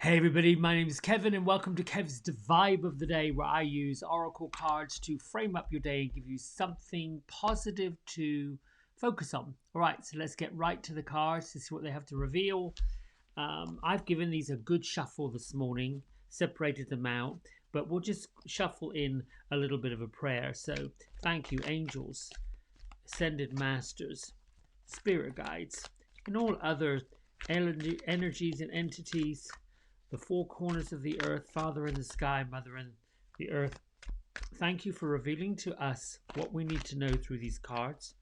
Hey everybody, my name is Kevin and welcome to Kev's Vibe of the Day, where I use oracle cards to frame up your day and give you something positive to focus on. Alright, so let's get right to the cards to see what they have to reveal. I've given these a good shuffle this morning, separated them out, but we'll just shuffle in a little bit of a prayer. So thank you, angels, ascended masters, spirit guides, and all other energies and entities, the four corners of the earth, Father in the sky, Mother in the earth. Thank you for revealing to us what we need to know through these cards.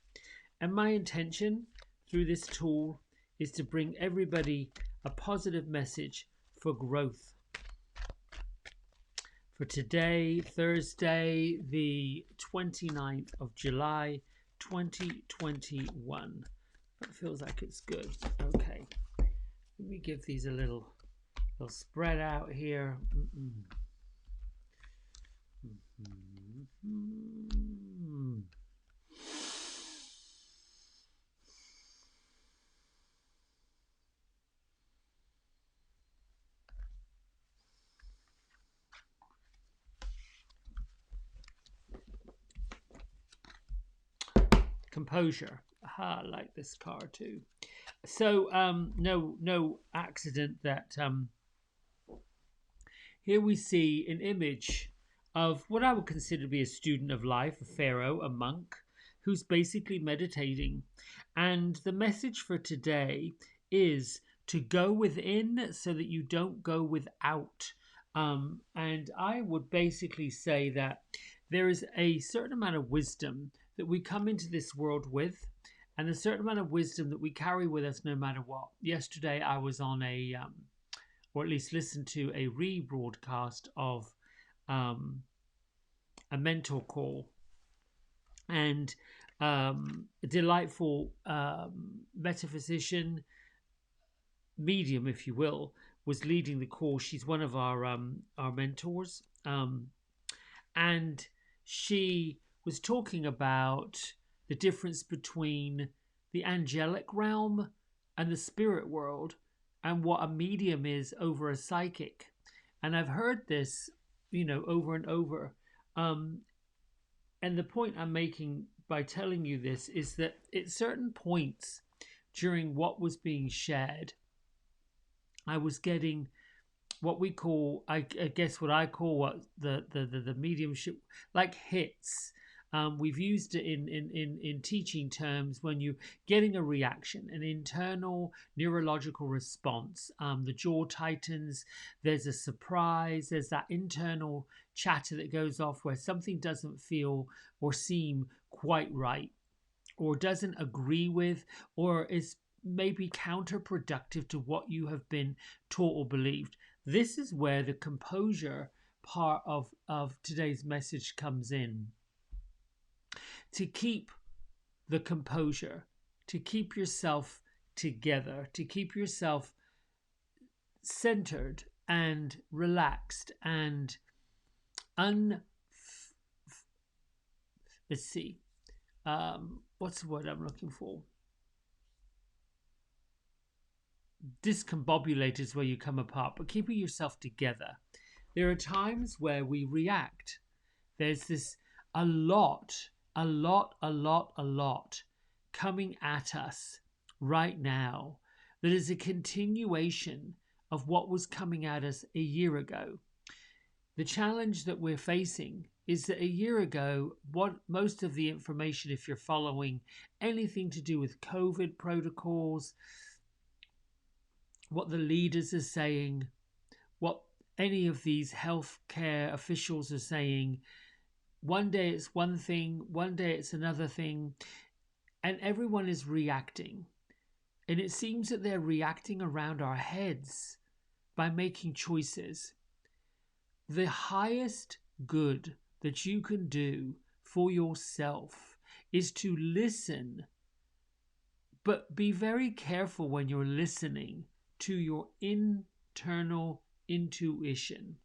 And my intention through this tool is to bring everybody a positive message for growth. For today, Thursday, the 29th of July, 2021. That feels like it's good. Okay. Let me give these a little spread out here. Composure. Aha, I like this card too. So no accident that here we see an image of what I would consider to be a student of life, a pharaoh, a monk, who's basically meditating. And the message for today is to go within so that you don't go without. And I would basically say that there is a certain amount of wisdom that we come into this world with, and a certain amount of wisdom that we carry with us no matter what. Yesterday I was on or at least listened to a rebroadcast of a mentor call, and a delightful metaphysician, medium if you will, was leading the call. She's one of our mentors, and she was talking about the difference between the angelic realm and the spirit world, and what a medium is over a psychic. And I've heard this, over and over. And the point I'm making by telling you this is that at certain points during what was being shared, I was getting what we call, I guess what I call what the mediumship, like hits. We've used it in teaching terms when you're getting a reaction, an internal neurological response. The jaw tightens, there's a surprise, there's that internal chatter that goes off where something doesn't feel or seem quite right, or doesn't agree with, or is maybe counterproductive to what you have been taught or believed. This is where the composure part of today's message comes in. To keep the composure, to keep yourself together, to keep yourself centered and relaxed and let's see, what's the word I'm looking for? Discombobulated is where you come apart, but keeping yourself together. There are times where we react. There's this a lot coming at us right now that is a continuation of what was coming at us a year ago. The challenge that we're facing is that a year ago, what most of the information, if you're following anything to do with COVID protocols, what the leaders are saying, what any of these healthcare officials are saying, one day it's one thing, one day it's another thing, and everyone is reacting. And it seems that they're reacting around our heads by making choices. The highest good that you can do for yourself is to listen, but be very careful when you're listening to your internal intuition.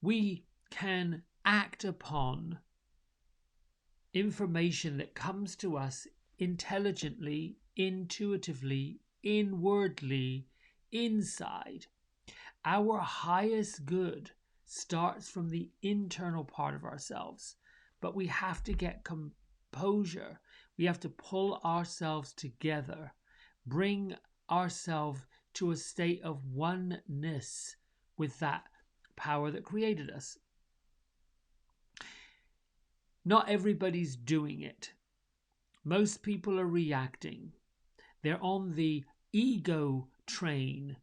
We can act upon information that comes to us intelligently, intuitively, inwardly, inside. Our highest good starts from the internal part of ourselves, but we have to get composure. We have to pull ourselves together, bring ourselves to a state of oneness with that power that created us. Not everybody's doing it. Most people are reacting. They're on the ego train,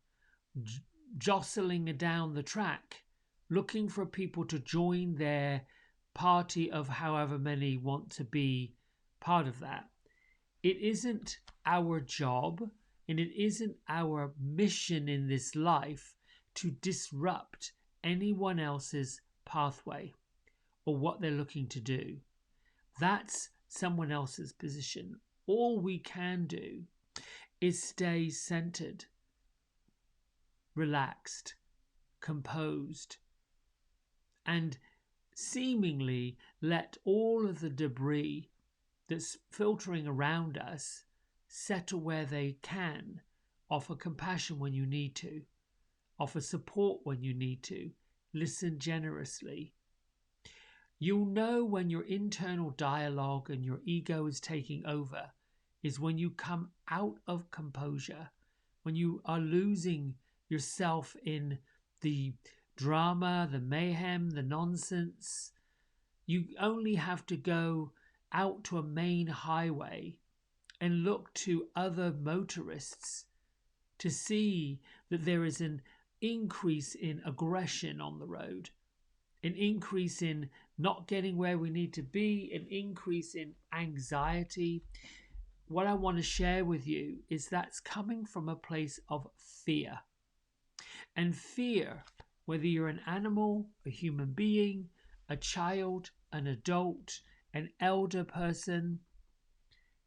jostling down the track, looking for people to join their party of however many want to be part of that. It isn't our job and it isn't our mission in this life to disrupt anyone else's pathway or what they're looking to do. That's someone else's position. All we can do is stay centered, relaxed, composed, and seemingly let all of the debris that's filtering around us settle where they can. Offer compassion when you need to, offer support when you need to, listen generously. You'll know when your internal dialogue and your ego is taking over is when you come out of composure, when you are losing yourself in the drama, the mayhem, the nonsense. You only have to go out to a main highway and look to other motorists to see that there is an increase in aggression on the road, an increase in not getting where we need to be, an increase in anxiety. What I want to share with you is that's coming from a place of fear. And fear, whether you're an animal, a human being, a child, an adult, an elder person,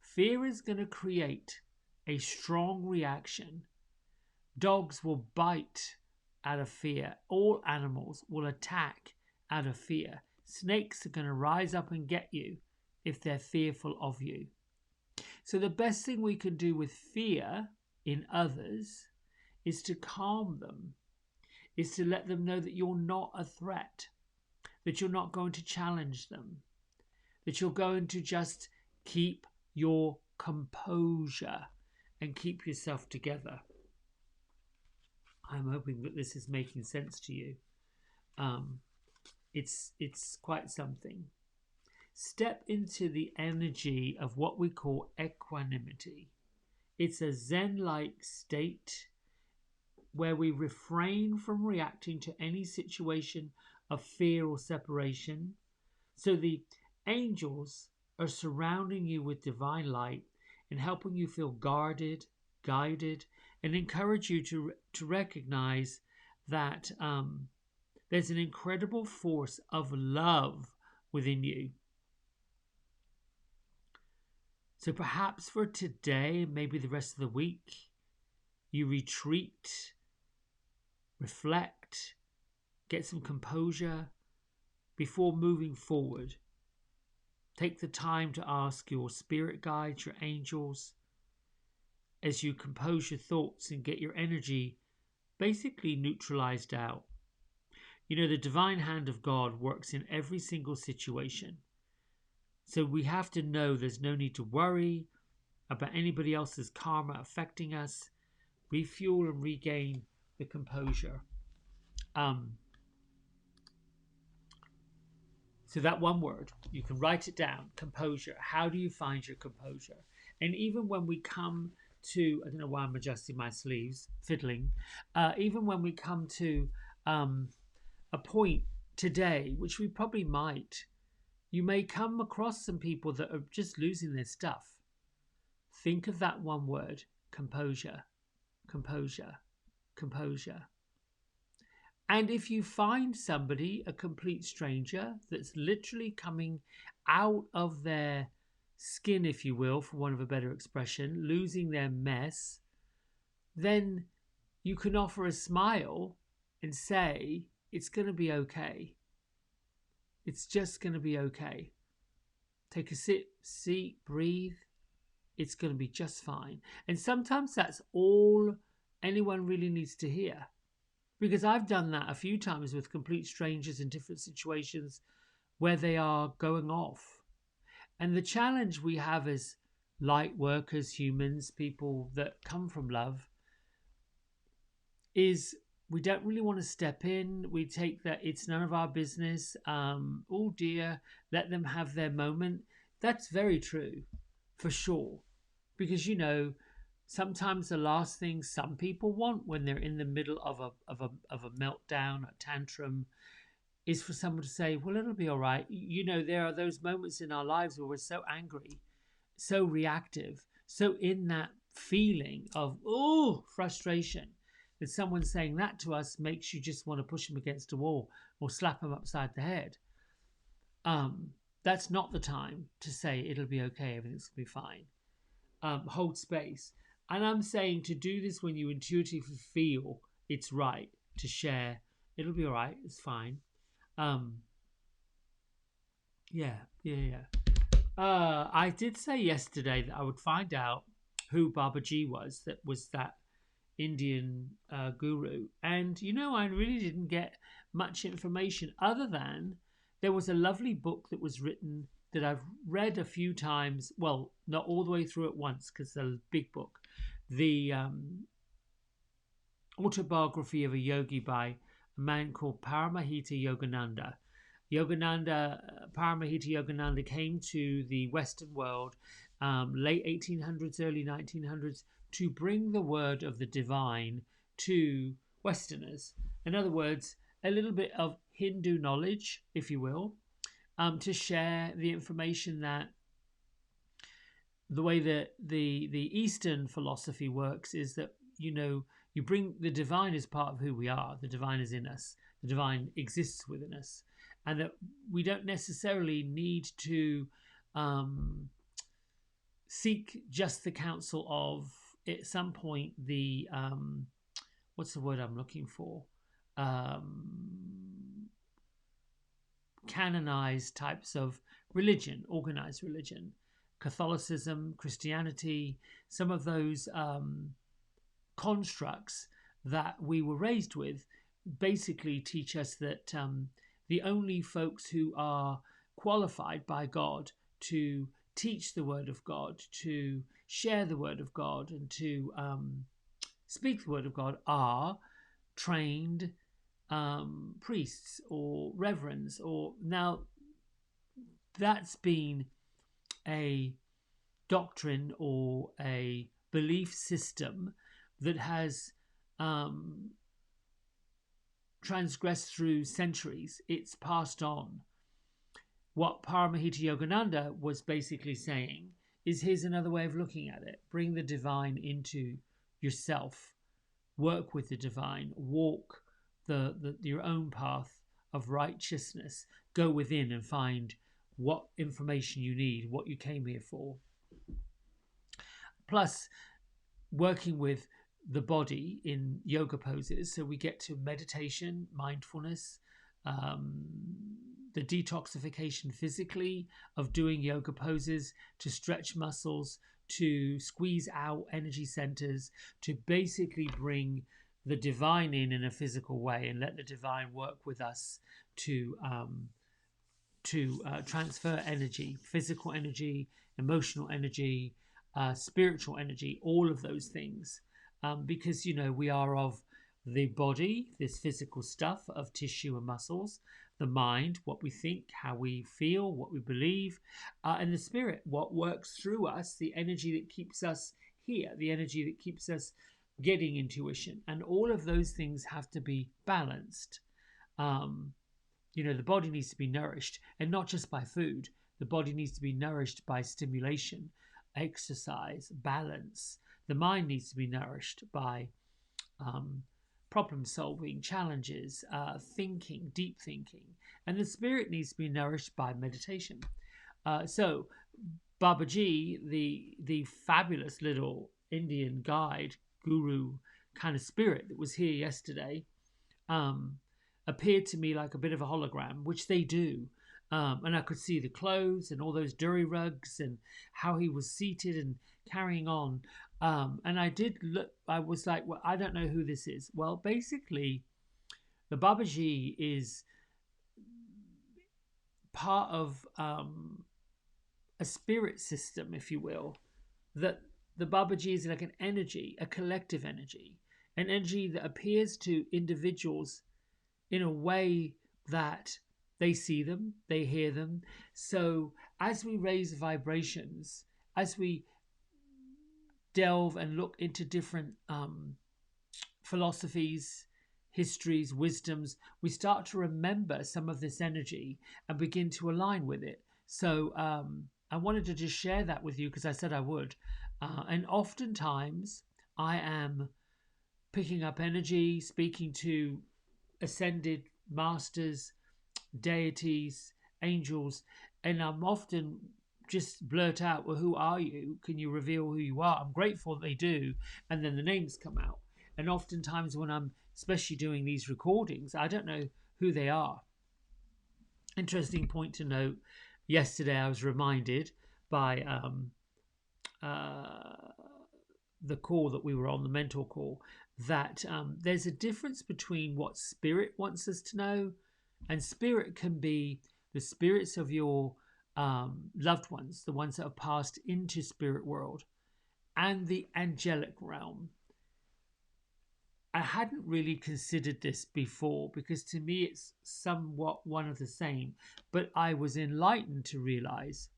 fear is going to create a strong reaction. Dogs will bite out of fear. All animals will attack out of fear. Snakes are going to rise up and get you if they're fearful of you. So the best thing we can do with fear in others is to calm them, is to let them know that you're not a threat, that you're not going to challenge them, that you're going to just keep your composure and keep yourself together. I'm hoping that this is making sense to you. It's quite something. Step into the energy of what we call equanimity. It's a Zen-like state where we refrain from reacting to any situation of fear or separation. So the angels are surrounding you with divine light and helping you feel guarded, guided, and encourage you to recognize that there's an incredible force of love within you. So perhaps for today, maybe the rest of the week, you retreat, reflect, get some composure before moving forward. Take the time to ask your spirit guides, your angels, as you compose your thoughts and get your energy basically neutralized out. You know, the divine hand of God works in every single situation. So we have to know there's no need to worry about anybody else's karma affecting us. Refuel and regain the composure. So that one word, you can write it down, composure. How do you find your composure? And even when we come to, I don't know why I'm adjusting my sleeves, fiddling. Even when we come to a point today, which we probably might, you may come across some people that are just losing their stuff. Think of that one word, composure, composure, composure. And if you find somebody, a complete stranger, that's literally coming out of their skin, if you will, for want of a better expression, losing their mess, then you can offer a smile and say, it's going to be okay. It's just going to be okay. Take a seat, breathe. It's going to be just fine. And sometimes that's all anyone really needs to hear. because I've done that a few times with complete strangers in different situations where they are going off. And the challenge we have as light workers, humans, people that come from love, is we don't really want to step in. We take that it's none of our business. Oh dear, let them have their moment. That's very true, for sure. Because sometimes the last thing some people want when they're in the middle of a meltdown, a tantrum, is for someone to say, "Well, it'll be all right." There are those moments in our lives where we're so angry, so reactive, so in that feeling of frustration, that someone saying that to us makes you just want to push them against a wall or slap them upside the head. That's not the time to say it'll be okay, everything's gonna be fine. Hold space. And I'm saying to do this when you intuitively feel it's right to share. It'll be all right. It's fine. Um, yeah, yeah, yeah. I did say yesterday that I would find out who Babaji was. That was that Indian guru. And I really didn't get much information other than there was a lovely book that was written that I've read a few times. Well, not all the way through at once because it's a big book. The autobiography of a yogi by a man called Paramahita Yogananda. Paramahita Yogananda came to the Western world late 1800s, early 1900s to bring the word of the divine to Westerners. In other words, a little bit of Hindu knowledge, if you will, to share the information that the way that the Eastern philosophy works is that you bring the divine as part of who we are. The divine is in us. The divine exists within us, and that we don't necessarily need to seek just the counsel of at some point the what's the word I'm looking for? Canonized types of religion, organized religion, Catholicism, Christianity, some of those constructs that we were raised with basically teach us that the only folks who are qualified by God to teach the Word of God, to share the Word of God, and to speak the Word of God are trained priests or reverends. Or now that's been a doctrine or a belief system that has transgressed through centuries. It's passed on. What Paramahita Yogananda was basically saying is here's another way of looking at it. Bring the divine into yourself. Work with the divine. Walk your own path of righteousness. Go within and find what information you need, what you came here for. Plus, working with the body in yoga poses. So we get to meditation, mindfulness, the detoxification physically of doing yoga poses, to stretch muscles, to squeeze out energy centers, to basically bring the divine in a physical way and let the divine work with us to transfer energy, physical energy, emotional energy, spiritual energy, all of those things. Because, we are of the body, this physical stuff of tissue and muscles, the mind, what we think, how we feel, what we believe, and the spirit, what works through us, the energy that keeps us here, the energy that keeps us getting intuition. And all of those things have to be balanced. The body needs to be nourished, and not just by food. The body needs to be nourished by stimulation, exercise, balance. The mind needs to be nourished by problem solving, challenges, thinking, deep thinking. And the spirit needs to be nourished by meditation. So Babaji, the fabulous little Indian guide, guru kind of spirit that was here yesterday, appeared to me like a bit of a hologram, which they do. And I could see the clothes and all those durry rugs and how he was seated and carrying on. And I did look, I was like, well, I don't know who this is. Well, basically, The Babaji is part of a spirit system, if you will, that the Babaji is like an energy, a collective energy, an energy that appears to individuals in a way that they see them, they hear them. So as we raise vibrations, as we delve and look into different philosophies, histories, wisdoms, we start to remember some of this energy and begin to align with it. So I wanted to just share that with you because I said I would. And oftentimes I am picking up energy, speaking to ascended masters, deities, angels, and I'm often just blurt out, well, who are you? Can you reveal who you are? I'm grateful they do. And then the names come out. And oftentimes when I'm especially doing these recordings, I don't know who they are. Interesting point to note. Yesterday I was reminded by the call that we were on, the mentor call, that there's a difference between what spirit wants us to know, and spirit can be the spirits of your loved ones, the ones that have passed into spirit world, and the angelic realm. I hadn't really considered this before because to me it's somewhat one of the same, but I was enlightened to realize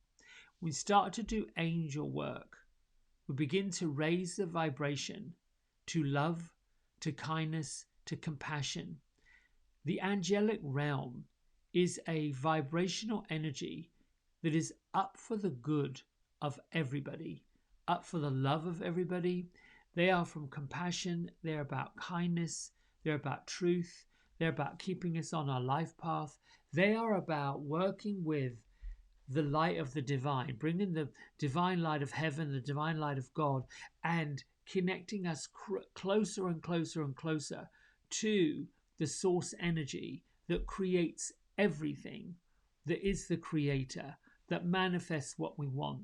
we start to do angel work. We begin to raise the vibration to love, to kindness, to compassion. The angelic realm is a vibrational energy that is up for the good of everybody, up for the love of everybody. They are from compassion, they're about kindness, they're about truth, they're about keeping us on our life path. They are about working with the light of the divine, bringing the divine light of heaven, the divine light of God, and connecting us closer and closer and closer to the source energy that creates everything, that is the creator, that manifests what we want.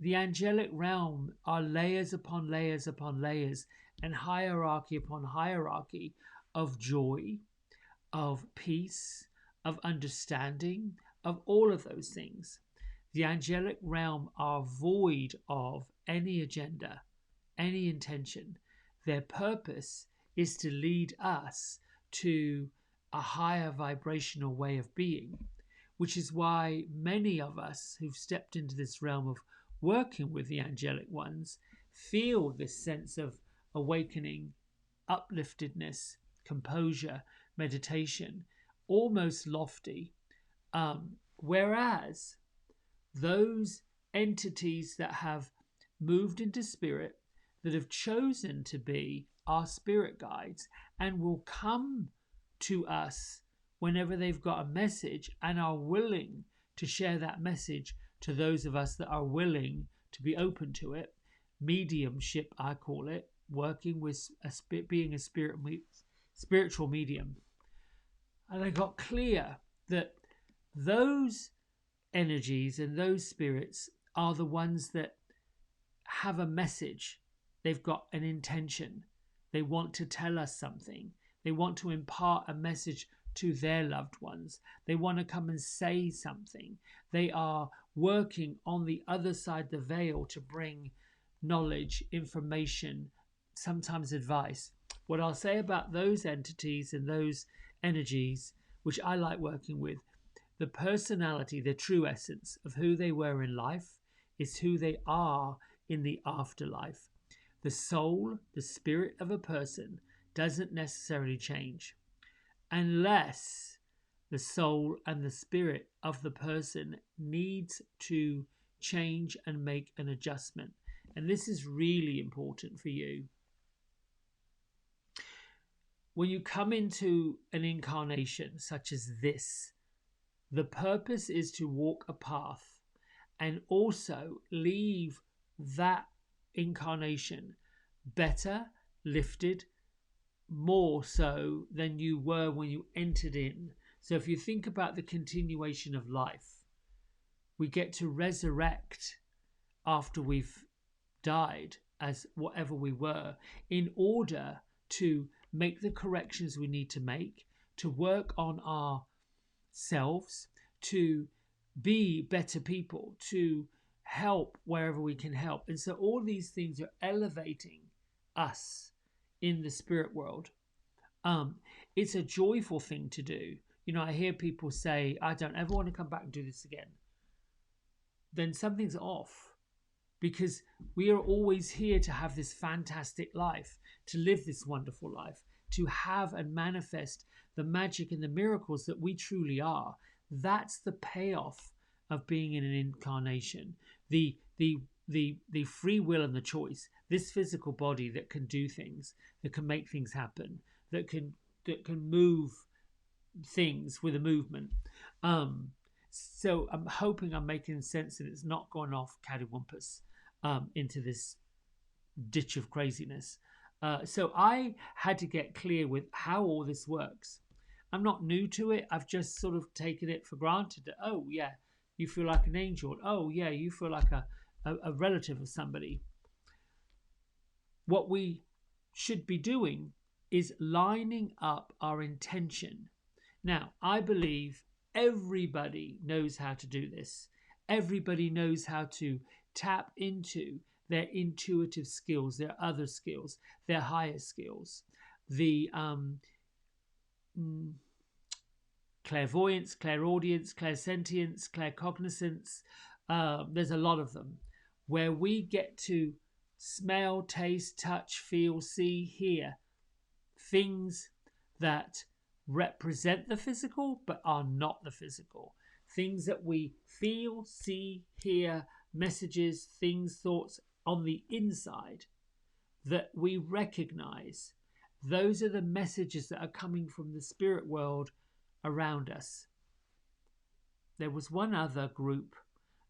The angelic realm are layers upon layers upon layers and hierarchy upon hierarchy of joy, of peace, of understanding, of all of those things. The angelic realm are void of any agenda, any intention. Their purpose is to lead us to a higher vibrational way of being, which is why many of us who've stepped into this realm of working with the angelic ones feel this sense of awakening, upliftedness, composure, meditation, almost lofty. Whereas those entities that have moved into spirit, that have chosen to be our spirit guides and will come to us whenever they've got a message and are willing to share that message to those of us that are willing to be open to it. Mediumship, I call it, working with being a spiritual medium. And I got clear that those energies and those spirits are the ones that have a message. They've got an intention. They want to tell us something. They want to impart a message to their loved ones. They want to come and say something. They are working on the other side of the veil to bring knowledge, information, sometimes advice. What I'll say about those entities and those energies, which I like working with, the personality, the true essence of who they were in life is who they are in the afterlife. The soul, the spirit of a person doesn't necessarily change unless the soul and the spirit of the person needs to change and make an adjustment. And this is really important for you. When you come into an incarnation such as this, the purpose is to walk a path and also leave that incarnation better, lifted, more so than you were when you entered in. So if you think about the continuation of life, we get to resurrect after we've died as whatever we were in order to make the corrections we need to make, to work on ourselves, to be better people, to help wherever we can help. And so all these things are elevating us in the spirit world. It's a joyful thing to do. You know, I hear people say, I don't ever want to come back and do this again. Then something's off, because we are always here to have this fantastic life, to live this wonderful life, to have and manifest the magic and the miracles that we truly are. That's the payoff of being in an incarnation. The free will and the choice. This physical body that can do things, that can make things happen, that can move things with a movement. So I'm hoping I'm making sense and it's not gone off cattywampus into this ditch of craziness. So I had to get clear with how all this works. I'm not new to it. I've just sort of taken it for granted that, oh, yeah, you feel like an angel. Oh, yeah, you feel like a relative of somebody. What we should be doing is lining up our intention. Now, I believe everybody knows how to do this. Everybody knows how to tap into their intuitive skills, their other skills, their higher skills, the clairvoyance, clairaudience, clairsentience, claircognizance. There's a lot of them where we get to smell, taste, touch, feel, see, hear things that represent the physical but are not the physical. Things that we feel, see, hear, messages, things, thoughts on the inside that we recognize. Those are the messages that are coming from the spirit world around us. There was one other group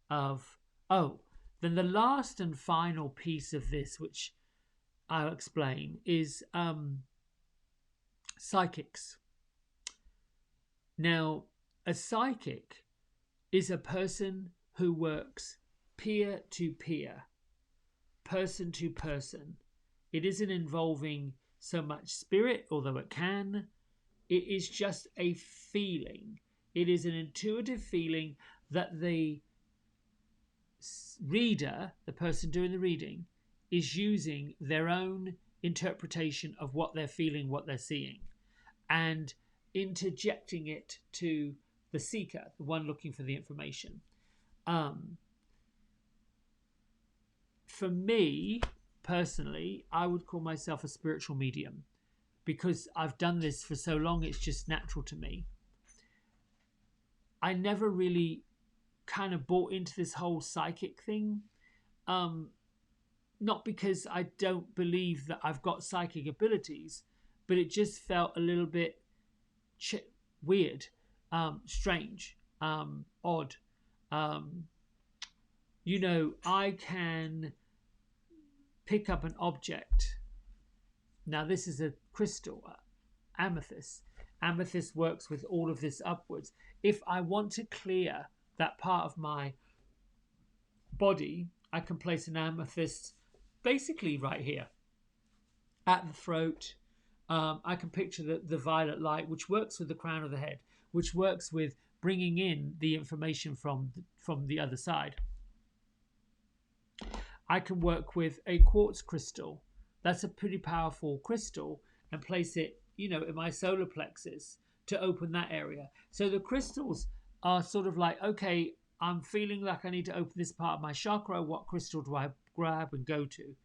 of, then the last and final piece of this, which I'll explain, is psychics. Now, a psychic is a person who works peer to peer, person to person. It isn't involving so much spirit, although it can. It is just a feeling. It is an intuitive feeling that the reader, the person doing the reading, is using their own interpretation of what they're feeling, what they're seeing, and interjecting it to the seeker, the one looking for the information. For me, personally, I would call myself a spiritual medium because I've done this for so long, it's just natural to me. I never really kind of bought into this whole psychic thing. Not because I don't believe that I've got psychic abilities, but it just felt a little bit weird, strange, odd. You know, I can pick up an object. Now, this is a crystal, amethyst. Amethyst works with all of this upwards. If I want to clear that part of my body, I can place an amethyst basically right here at the throat. I can picture the violet light, which works with the crown of the head, which works with bringing in the information from the other side. I can work with a quartz crystal. That's a pretty powerful crystal, and place it, you know, in my solar plexus to open that area. So the crystals are sort of like, okay, I'm feeling like I need to open this part of my chakra. What crystal do I grab and go to?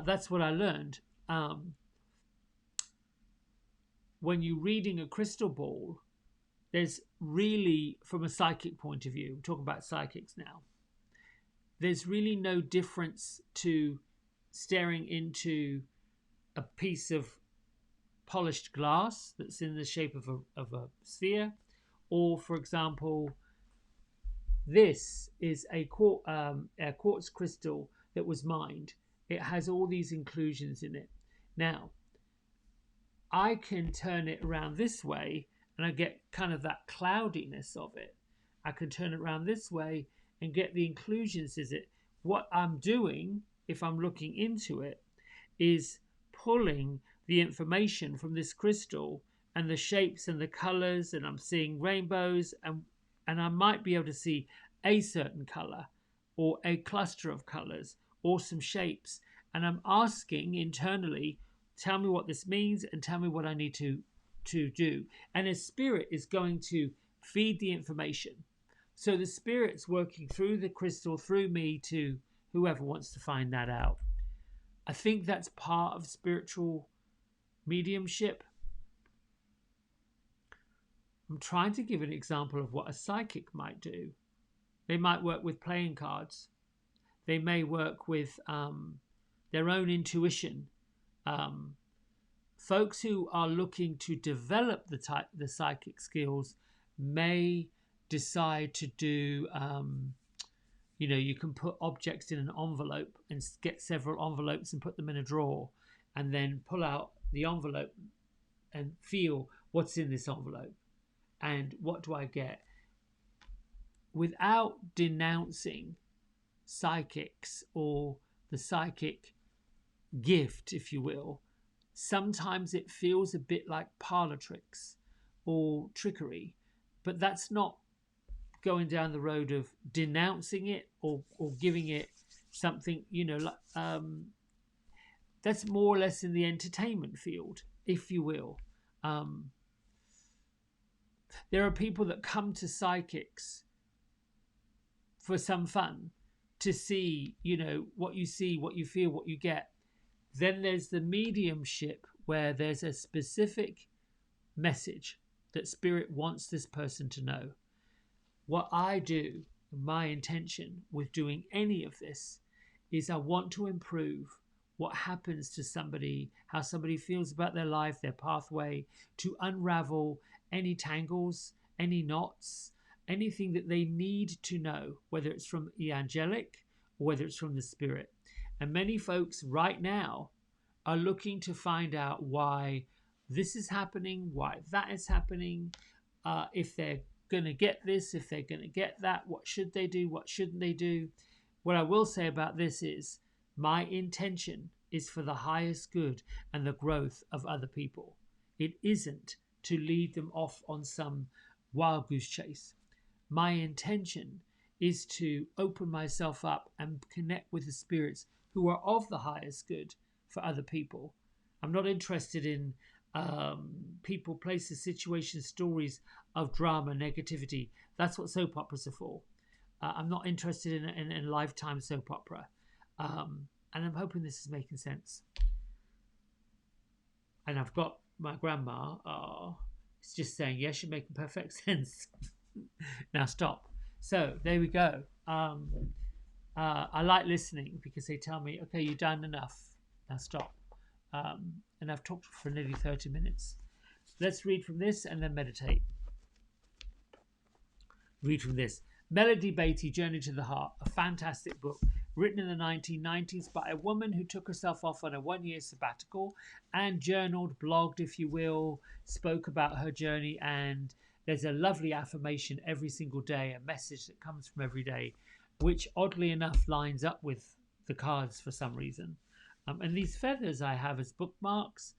That's what I learned. When you're reading a crystal ball, there's really, from a psychic point of view, I'm talking about psychics now, there's really no difference to staring into a piece of polished glass that's in the shape of a sphere, or, for example, this is a quartz crystal that was mined. It has all these inclusions in it. Now, I can turn it around this way and I get kind of that cloudiness of it. I can turn it around this way and get the inclusions. Is it what I'm doing, if I'm looking into it, is pulling the information from this crystal and the shapes and the colors, and I'm seeing rainbows, and I might be able to see a certain color or a cluster of colors or some shapes, and I'm asking internally, tell me what this means and tell me what I need to do. And a spirit is going to feed the information. So the spirit's working through the crystal, through me, to whoever wants to find that out. I think that's part of spiritual mediumship. I'm trying to give an example of what a psychic might do. They might work with playing cards. They may work with their own intuition. Folks who are looking to develop the psychic skills may decide to do, you can put objects in an envelope and get several envelopes and put them in a drawer, and then pull out the envelope and feel what's in this envelope and what do I get, without denouncing psychics or the psychic gift, if you will. Sometimes it feels a bit like parlor tricks or trickery, but that's not going down the road of denouncing it or giving it something, that's more or less in the entertainment field, if you will. There are people that come to psychics for some fun, to see, what you see, what you feel, what you get. Then there's the mediumship, where there's a specific message that spirit wants this person to know. What I do, my intention with doing any of this, is I want to improve what happens to somebody, how somebody feels about their life, their pathway, to unravel any tangles, any knots, anything that they need to know, whether it's from the angelic or whether it's from the spirit. And many folks right now are looking to find out why this is happening, why that is happening, if they're going to get this, if they're going to get that, what should they do, what shouldn't they do. What I will say about this is my intention is for the highest good and the growth of other people. It isn't to lead them off on some wild goose chase. My intention is to open myself up and connect with the spirits who are of the highest good for other people. I'm not interested in people, places, situations, stories of drama, negativity. That's what soap operas are for. I'm not interested in a lifetime soap opera. And I'm hoping this is making sense. And I've got my grandma, it's just saying, yes, you're making perfect sense. Now stop. So there we go. I like listening because they tell me, okay, you've done enough. Now stop. And I've talked for nearly 30 minutes. Let's read from this and then meditate. Read from this. Melody Beattie, Journey to the Heart, a fantastic book written in the 1990s by a woman who took herself off on a one-year sabbatical and journaled, blogged, if you will, spoke about her journey, and there's a lovely affirmation every single day, a message that comes from every day, which oddly enough lines up with the cards for some reason. And these feathers I have as bookmarks,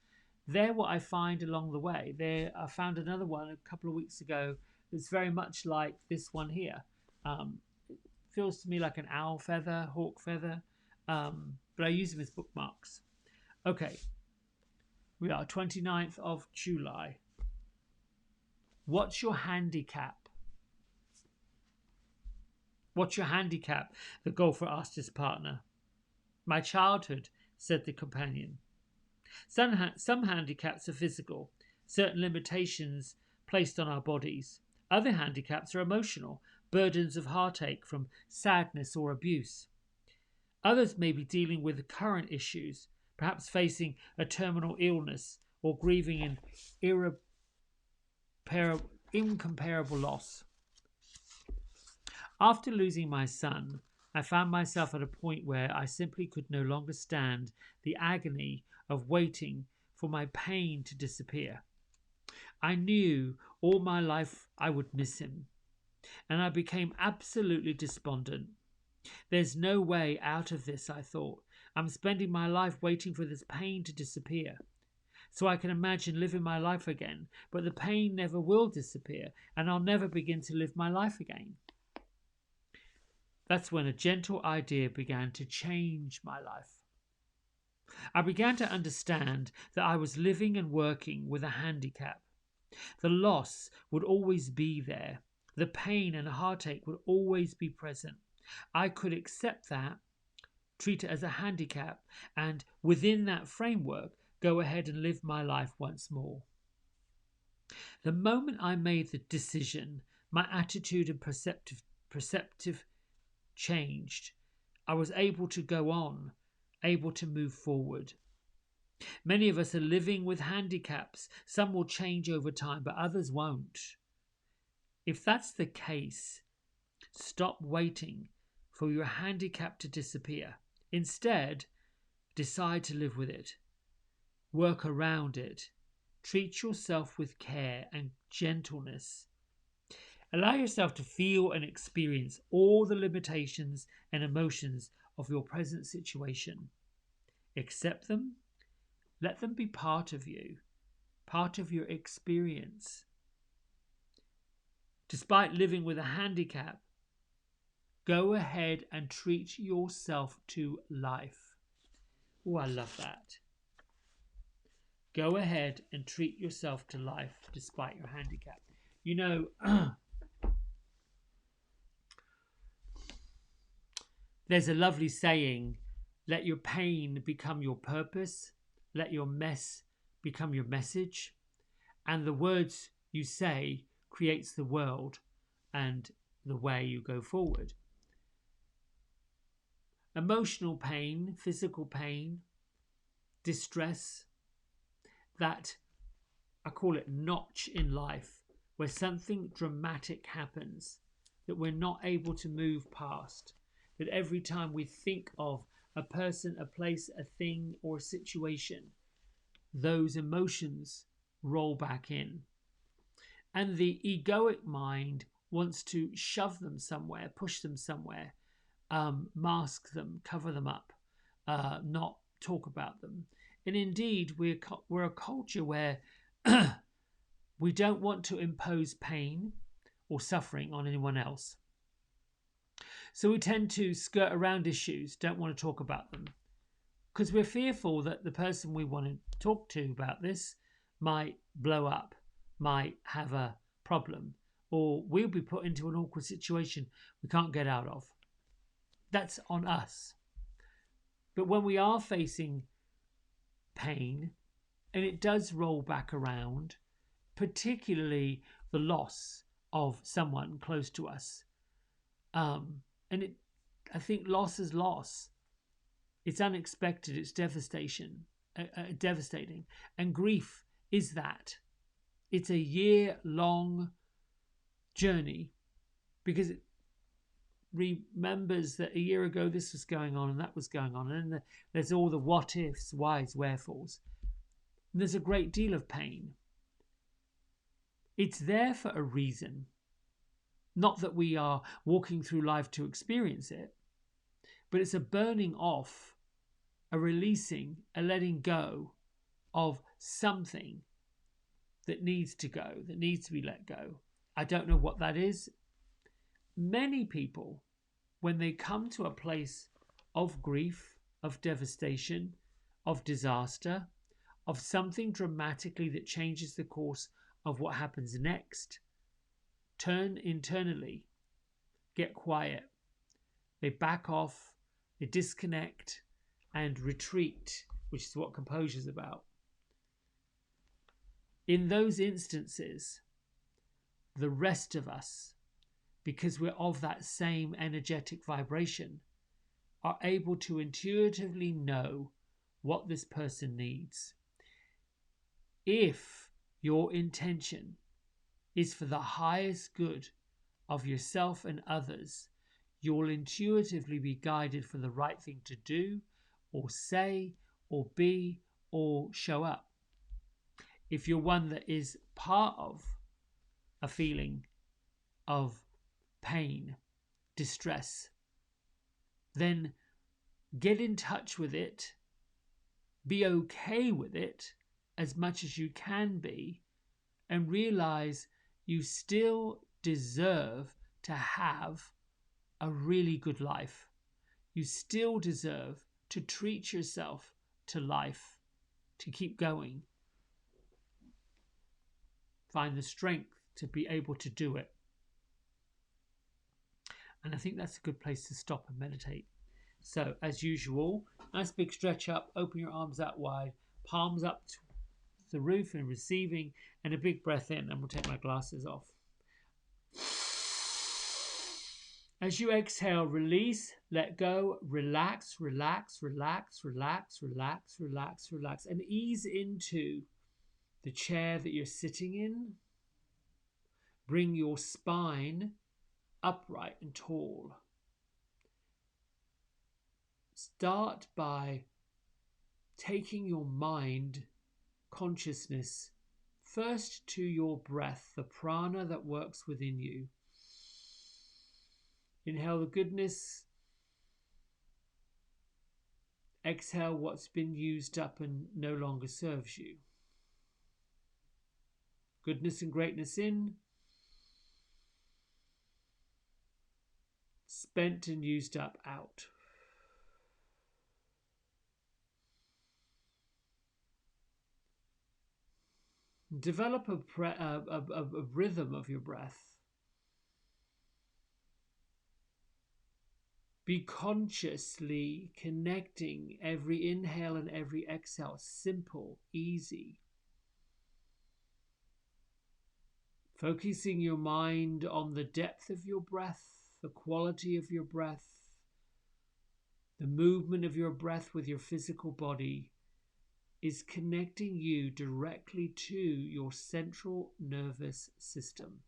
they're what I find along the way. I found another one a couple of weeks ago that's very much like this one here. It feels to me like an owl feather, hawk feather, but I use them as bookmarks. Okay, we are 29th of July. What's your handicap? What's your handicap? The golfer asked his partner. My childhood, said the companion. Some handicaps are physical, certain limitations placed on our bodies. Other handicaps are emotional, burdens of heartache from sadness or abuse. Others may be dealing with current issues, perhaps facing a terminal illness or grieving an incomparable loss. After losing my son, I found myself at a point where I simply could no longer stand the agony of waiting for my pain to disappear. I knew all my life I would miss him, and I became absolutely despondent. There's no way out of this, I thought. I'm spending my life waiting for this pain to disappear. so I can imagine living my life again, but the pain never will disappear, and I'll never begin to live my life again. That's when a gentle idea began to change my life. I began to understand that I was living and working with a handicap. The loss would always be there. The pain and heartache would always be present. I could accept that, treat it as a handicap, and within that framework, go ahead and live my life once more. The moment I made the decision, my attitude and perceptive changed. I was able to go on, able to move forward. Many of us are living with handicaps. Some will change over time, but others won't. If that's the case, stop waiting for your handicap to disappear. Instead, decide to live with it. Work around it. Treat yourself with care and gentleness. Allow yourself to feel and experience all the limitations and emotions of your present situation. Accept them. Let them be part of you, part of your experience. Despite living with a handicap, go ahead and treat yourself to life. Oh, I love that. Go ahead and treat yourself to life despite your handicap. You know, there's a lovely saying, let your pain become your purpose, let your mess become your message, and the words you say creates the world and the way you go forward. Emotional pain, physical pain, distress, that I call it notch in life, where something dramatic happens that we're not able to move past, that every time we think of a person, a place, a thing, or a situation, those emotions roll back in. And the egoic mind wants to shove them somewhere, push them somewhere, mask them, cover them up, not talk about them. And indeed, we're a culture where we don't want to impose pain or suffering on anyone else. So we tend to skirt around issues, don't want to talk about them, because we're fearful that the person we want to talk to about this might blow up, might have a problem, or we'll be put into an awkward situation we can't get out of. That's on us. But when we are facing pain, and it does roll back around, particularly the loss of someone close to us, I think loss is loss. It's unexpected. It's devastating, and grief is that. It's a year-long journey because it remembers that a year ago this was going on and that was going on, and then there's all the what ifs, whys, wherefores. And there's a great deal of pain. It's there for a reason. Not that we are walking through life to experience it, but it's a burning off, a releasing, a letting go of something that needs to go, that needs to be let go. I don't know what that is. Many people, when they come to a place of grief, of devastation, of disaster, of something dramatically that changes the course of what happens next, turn internally, get quiet. They back off, they disconnect and retreat, which is what composure is about. In those instances, the rest of us, because we're of that same energetic vibration, are able to intuitively know what this person needs. If your intention is for the highest good of yourself and others, you'll intuitively be guided for the right thing to do or say or be or show up. If you're one that is part of a feeling of pain, distress, then get in touch with it, be okay with it, as much as you can be, and realize you still deserve to have a really good life. You still deserve to treat yourself to life, to keep going. Find the strength to be able to do it. And I think that's a good place to stop and meditate. So, as usual, nice big stretch up, open your arms out wide, palms up to the roof and receiving, and a big breath in. And we'll take my glasses off. As you exhale, release, let go, relax, relax, relax, relax, relax, relax, relax, and ease into the chair that you're sitting in. Bring your spine upright and tall. Start by taking your mind consciousness first to your breath, the prana that works within you. Inhale the goodness. Exhale what's been used up and no longer serves you. Goodness and greatness in. Spent and used up out. Develop a rhythm of your breath. Be consciously connecting every inhale and every exhale. Simple, easy. Focusing your mind on the depth of your breath, the quality of your breath, the movement of your breath with your physical body is connecting you directly to your central nervous system.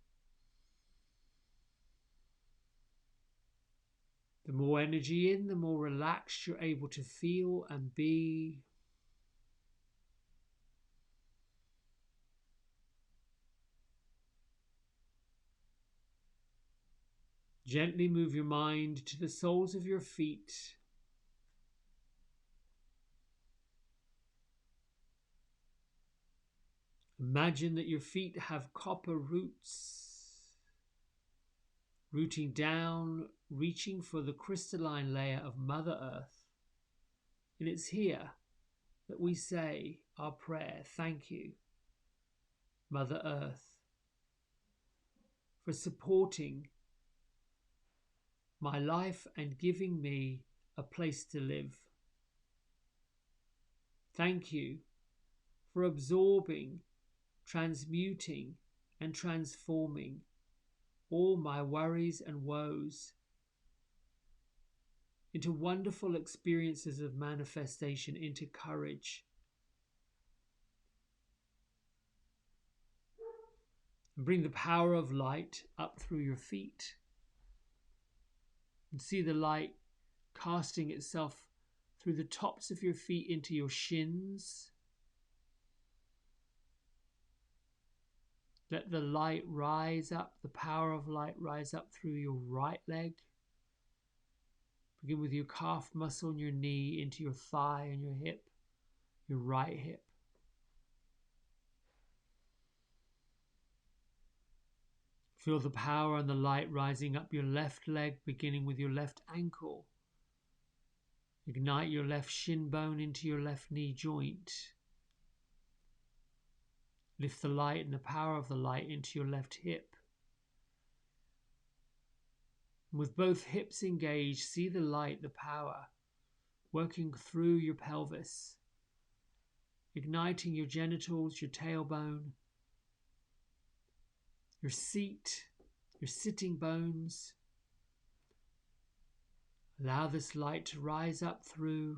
The more energy in, the more relaxed you're able to feel and be. Gently move your mind to the soles of your feet. Imagine that your feet have copper roots, rooting down, reaching for the crystalline layer of Mother Earth. And it's here that we say our prayer. Thank you, Mother Earth, for supporting my life and giving me a place to live. Thank you for absorbing, transmuting, and transforming all my worries and woes into wonderful experiences of manifestation, into courage. And bring the power of light up through your feet. And see the light casting itself through the tops of your feet into your shins. Let the light rise up, the power of light rise up through your right leg. Begin with your calf muscle and your knee into your thigh and your hip, your right hip. Feel the power and the light rising up your left leg, beginning with your left ankle. Ignite your left shin bone into your left knee joint. Lift the light and the power of the light into your left hip. And with both hips engaged, see the light, the power, working through your pelvis, igniting your genitals, your tailbone, your seat, your sitting bones. Allow this light to rise up through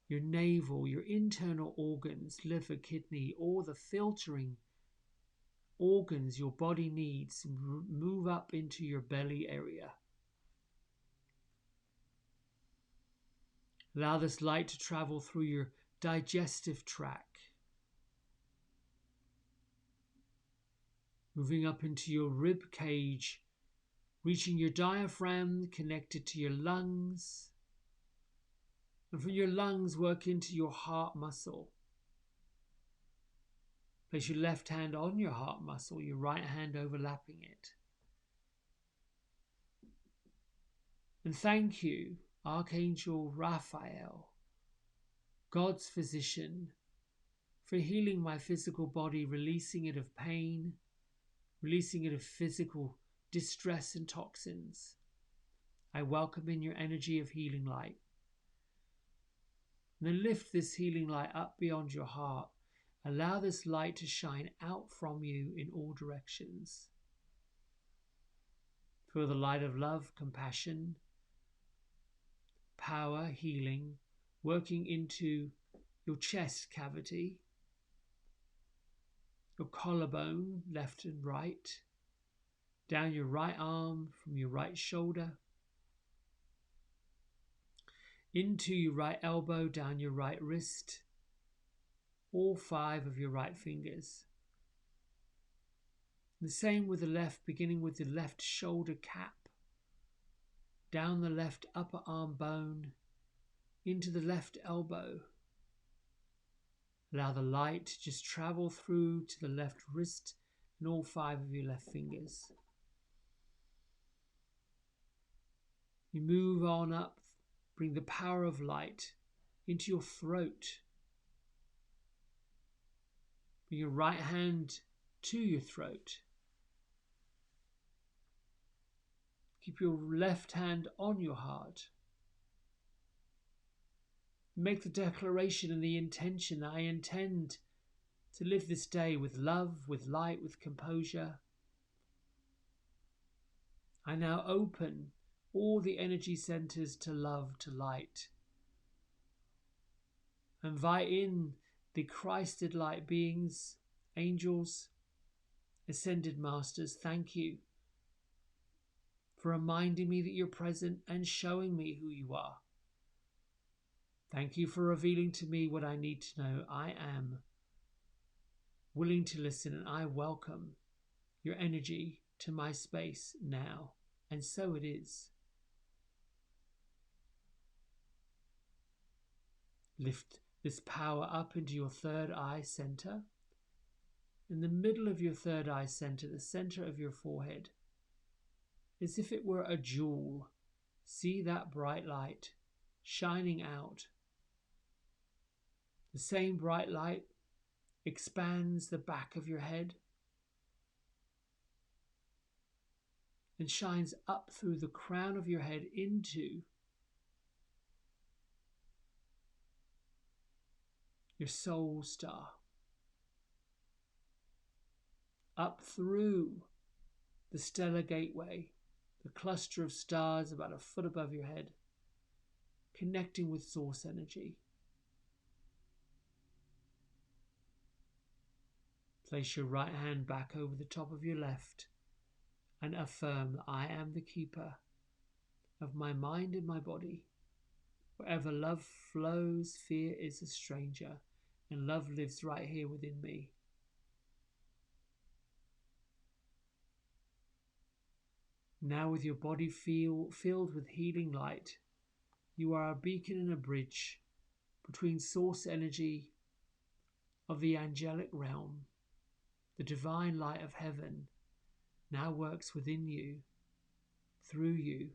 your navel, your internal organs, liver, kidney, all the filtering organs your body needs. Move up into your belly area. Allow this light to travel through your digestive tract. Moving up into your rib cage, reaching your diaphragm, connected to your lungs. And from your lungs, work into your heart muscle. Place your left hand on your heart muscle, your right hand overlapping it. And thank you, Archangel Raphael, God's physician, for healing my physical body, releasing it of pain, releasing it of physical distress and toxins. I welcome in your energy of healing light. And then lift this healing light up beyond your heart. Allow this light to shine out from you in all directions. Feel the light of love, compassion, power, healing, working into your chest cavity, your collarbone, left and right, down your right arm, from your right shoulder, into your right elbow, down your right wrist, all 5 of your right fingers. The same with the left, beginning with the left shoulder cap, down the left upper arm bone, into the left elbow. Allow the light to just travel through to the left wrist and all 5 of your left fingers. You move on up, bring the power of light into your throat. Bring your right hand to your throat. Keep your left hand on your heart. Make the declaration and the intention that I intend to live this day with love, with light, with composure. I now open all the energy centers to love, to light. Invite in the Christed light beings, angels, ascended masters. Thank you for reminding me that you're present and showing me who you are. Thank you for revealing to me what I need to know. I am willing to listen, and I welcome your energy to my space now. And so it is. Lift this power up into your third eye center. In the middle of your third eye center, the center of your forehead, as if it were a jewel. See that bright light shining out. The same bright light expands the back of your head and shines up through the crown of your head into your soul star, up through the stellar gateway, the cluster of stars about a foot above your head, connecting with source energy. Place your right hand back over the top of your left and affirm that I am the keeper of my mind and my body. Wherever love flows, fear is a stranger, and love lives right here within me. Now, with your body filled with healing light, you are a beacon and a bridge between source energy of the angelic realm. The divine light of heaven now works within you, through you,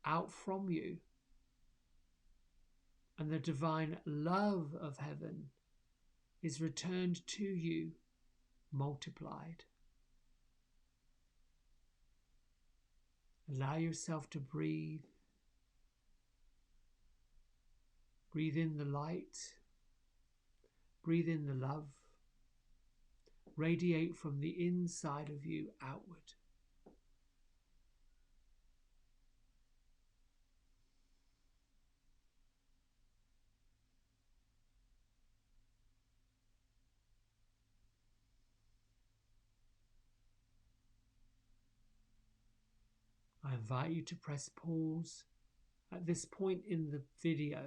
out from you. And the divine love of heaven is returned to you, multiplied. Allow yourself to breathe. Breathe in the light. Breathe in the love. Radiate from the inside of you outward. I invite you to press pause at this point in the video .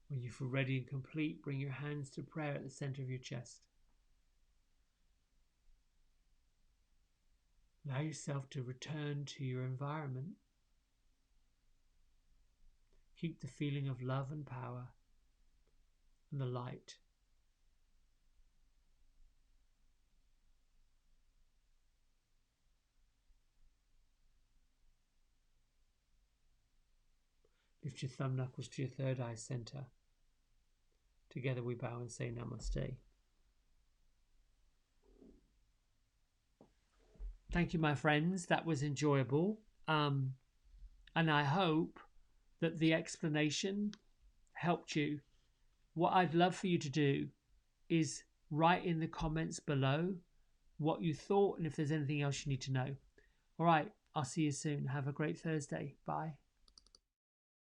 When you feel ready and complete, bring your hands to prayer at the center of your chest. Allow yourself to return to your environment. Keep the feeling of love and power and the light. Lift your thumb knuckles to your third eye center. Together we bow and say Namaste. Thank you, my friends. That was enjoyable. And I hope that the explanation helped you. What I'd love for you to do is write in the comments below what you thought and if there's anything else you need to know. All right, I'll see you soon. Have a great Thursday. Bye.